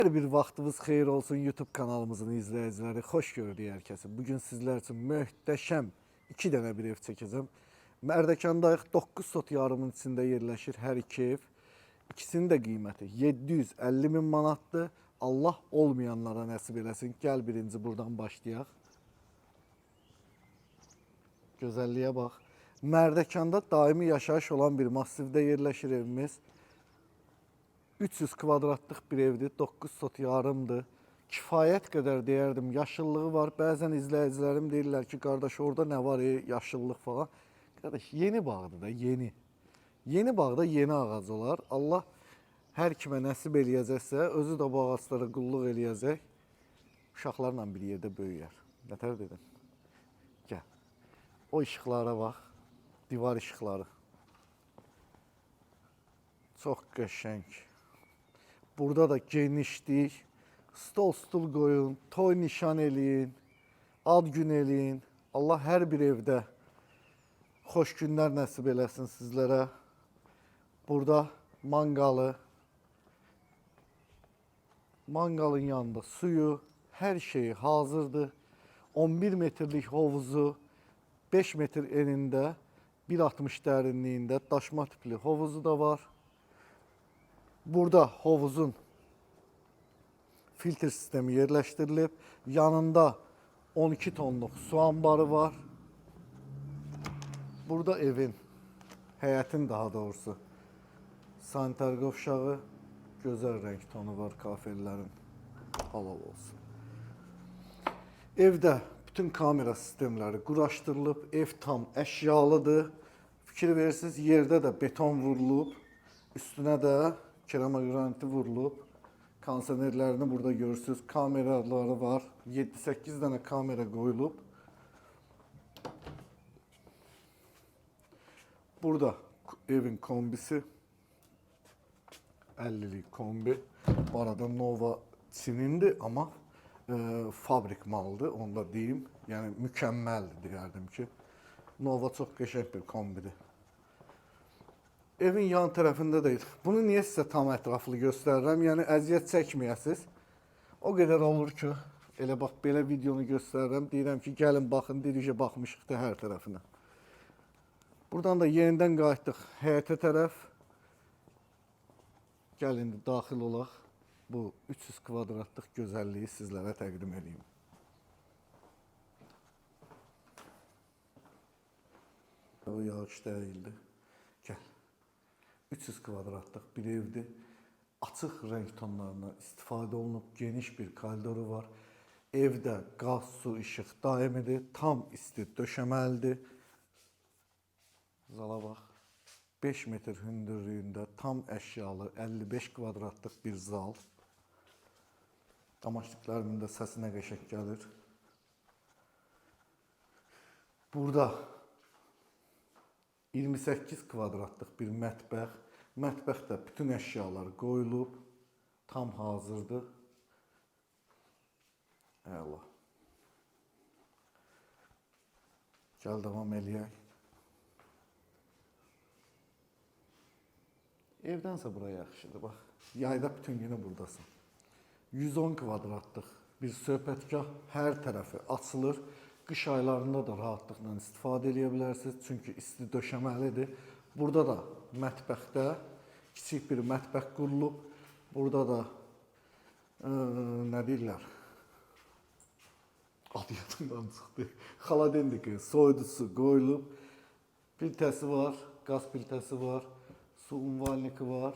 Her bir vaxtınız xeyir olsun YouTube kanalımızın izləyiciləri. Xoş gördük hər kəsi. Bugün sizlər üçün möhtəşəm 2 dənə bir ev çəkəcəm. Mərdəkandayıq. 9 sot yarımın içində yerləşir hər iki ev. İkisinin də qiyməti 750 min manatdır. Allah olmayanlara nəsib eləsin. Gəl birinci buradan başlayaq. Gözəlliyə bax. Mərdəkanda daimi yaşayış olan bir massivdə yerləşir evimiz. 300 kvadratlıq bir evdir, 9 sot yarımdır. Kifayət qədər deyərdim, yaşıllığı var. Bəzən izləyicilərim deyirlər ki, qardaş orada nə var, yaşıllıq falan. Qardaş, yeni bağdır da, yeni. Yeni bağda yeni ağac olar. Allah hər kimə nəsib eləyəcəksə, özü də bu ağaclara qulluq eləyəcək. Uşaqlarla bir yerdə böyüyər. Nətər dedim? Gəl. O işıqlara bax, divar işıqları. Çox qəşəng. Burada da genişlik, stol qoyun, toy nişan eləyin, ad gün eləyin. Allah hər bir evdə xoş günlər nəsib eləsin sizlərə. Burada manqalı, manqalın yanında suyu, hər şeyi hazırdır. 11 metrlik hovuzu, 5 metr enində, 1.60 dərinliyində daşma tipli hovuzu da var. Burada hovuzun filtre sistemi yerləşdirilib. Yanında 12 tonluq su ambarı var. Burada evin, həyətin daha doğrusu sanitar qovşağı, gözəl rəng tonu var kafellərin. Halal olsun. Evdə bütün kamera sistemləri quraşdırılıb. Ev tam əşyalıdır. Fikir verirsiniz, yerdə də beton vurulub. Üstünə də keramograniti vurulub. Kondisionerlərini burada görürsünüz. Kameraları var. 7-8 dənə kamera qoyulub. Burada evin kombisi. 50'lik kombi. Bu arada Nova Çin'indi ama fabrik malıdır. Onu da deyim. Yani mükemmeldi deyərdim ki. Nova çok qəşəng bir kombidir. Evin yan tərəfində də bunu niyə sizə tam ətraflı göstərirəm? Yəni əziyyət çəkməyəsiniz. O qədər olur ki, elə bax belə videonu göstərirəm. Deyirəm ki, gəlin baxın, diricə baxmışıq da hər tərəfinə. Buradan da yenidən qayıtdıq həyətə tərəf. Gəlin indi daxil olaq. Bu 300 kvadratlıq gözəlliyi sizlərə təqdim edeyim. O yağış dəyildi. Gəl. 300 kvadratlıq bir evdir. Açıq rəng tonlarına istifadə olunub, geniş bir koridoru var. Evdə qaz, su, işıq daimidir. Tam isti döşəməlidir. Zala bax. 5 metr hündürlüyündə tam əşyalı 55 kvadratlıq bir zal. Damaşdıqlarımın da səsinə qəşəng gəlir. Burada 28 kvadratlıq bir mətbəx. Mətbəxdə bütün əşyalar qoyulub, tam hazırdır. Əla. Gəl davam eləyək. Evdənsə bura yaxşıdır, bax. Yayda bütün günü buradasın. 110 kvadratlıq bir söhbətgah, hər tərəfi açılır. Qış aylarında da rahatlıqla istifadə edə bilərsiniz, çünki isti döşəməlidir. Burada da mətbəxdə kiçik bir mətbəx qurulub. Burada da nə deyirlər? Adı yadımdan çıxdı. Xaladelniki, soyudusu qoyulub. Piltəsi var, qaz piltəsi var, su umvalniki var.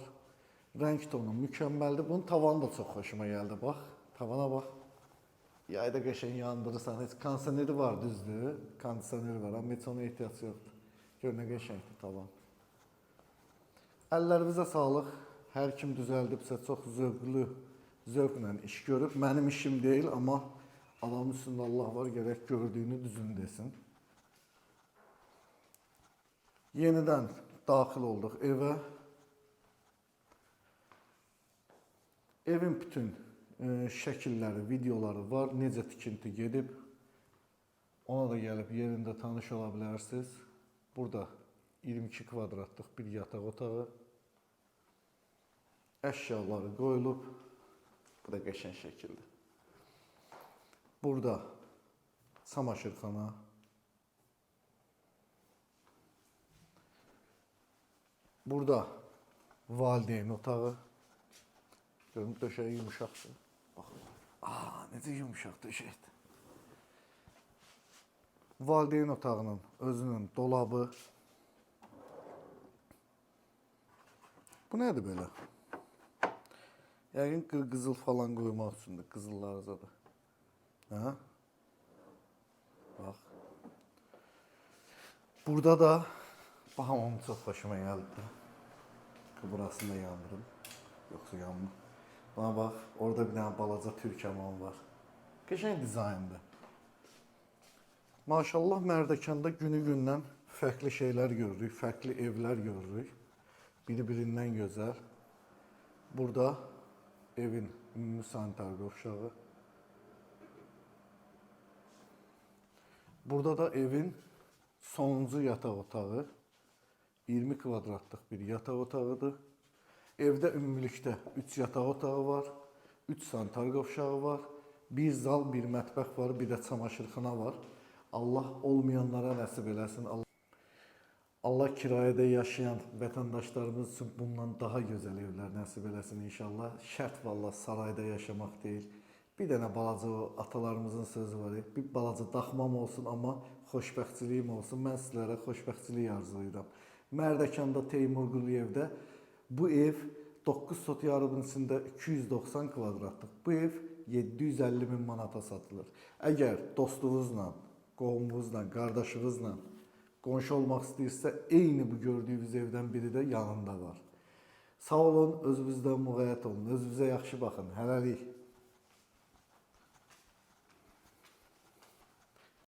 Rəng tonu mükəmməldir. Bunun tavanı da çox xoşuma gəldi, bax. Tavana bax. Yayda qəşəng yandırırsan, heç kondisioneri var, düzdür. Kondisioneri var, amma heç ona ehtiyac yoxdur. Gör nə qəşəngdir tavan. Əllərinizə sağlıq. Hər kim düzəldibsə çox zövqlə iş görüb. Mənim işim deyil, amma adamın üstündə Allah var, gərək gördüyünü düzün desin. Yenidən daxil olduq evə. Evin bütün şəkilləri, videoları var. Necə tikinti gedib. Ona da gəlib yerində tanış ola bilərsiniz. Burada 22 kvadratlıq bir yataq otağı. Əşyaları qoyulub. Bu da qəşəng şəkildir. Burada çamaşırxana. Burada valideyn otağı. Görün döşəyi yumuşaqdır. Baxın. Necə yumuşaq döşəkdir. Valideyn otağının özünün dolabı. Bu nədir belə? Yəqin qızıl falan qoymaq üçündür. Qızıllar zadı. Hə? Bax. Burada da onun çox xoşuma gəldi. Burasını da yandırım. Yoxsa yanmır. Bana bax, orada bir dənə balaca türk hamam var. Qəşəng dizayndır. Maşallah Mərdəkanda günü-gündən fərqli şeylər görürük, fərqli evlər görürük. Biri-birindən gözəl. Burada evin ümumi sanitar qovşağı. Burada da evin sonuncu yataq otağı. 20 kvadratlıq bir yataq otağıdır. Evdə ümumilikdə 3 yataq otağı var, 3 sanitar qovşağı var, bir zal, bir mətbəx var, bir də çamaşırxana var. Allah olmayanlara nəsib eləsin. Allah kirayədə yaşayan vətəndaşlarımız üçün bundan daha gözəl evlər nəsib eləsin inşallah. Şərt valla sarayda yaşamaq deyil. Bir dənə balaca o atalarımızın sözü var. Bir balaca daxmam olsun, amma xoşbəxtçiliyim olsun. Mən sizlərə xoşbəxtçilik arzulayıram. Mərdəkanda Teymur Quliyevdə bu ev 9 sot yarımın içində 290 kvadratlıq. Bu ev 750 min manata satılır. Əgər dostunuzla, qohumunuzla, qardaşınızla qonşu olmaq istəyirsə, eyni bu gördüyünüz evdən biri də yanında var. Sağ olun, özünüzdən müğayət olun, özünüzə yaxşı baxın. Hələlik.